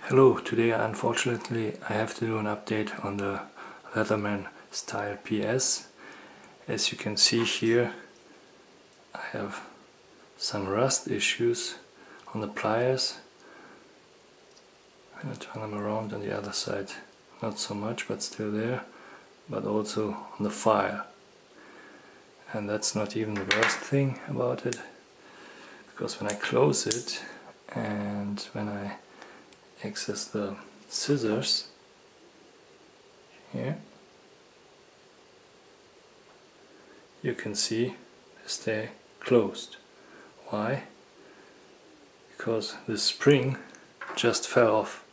Hello, today unfortunately I have to do an update on the Leatherman Style PS. As you can see here, I have some rust issues on the pliers. I'm going to turn them around on the other side, not so much but still there, but also on the file. And that's not even the worst thing about it, because when I close it and when I access the scissors here, you can see they stay closed. Why? Because the spring just fell off.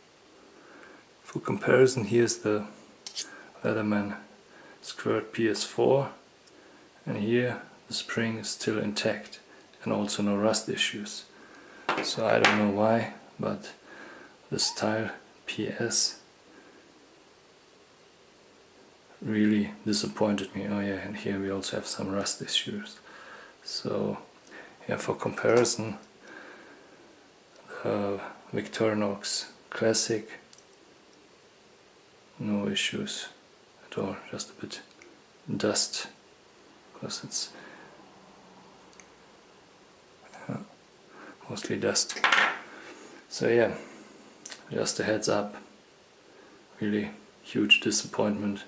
For comparison, here's the Leatherman Squirt PS4, and here the spring is still intact and also no rust issues. So I don't know why, but the Style PS really disappointed me. Oh yeah, and here we also have some rust issues. So yeah, for comparison, the Victorinox Classic, no issues at all, just a bit dust, because it's mostly dust. So yeah, just a heads up, really huge disappointment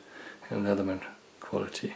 in Leatherman quality.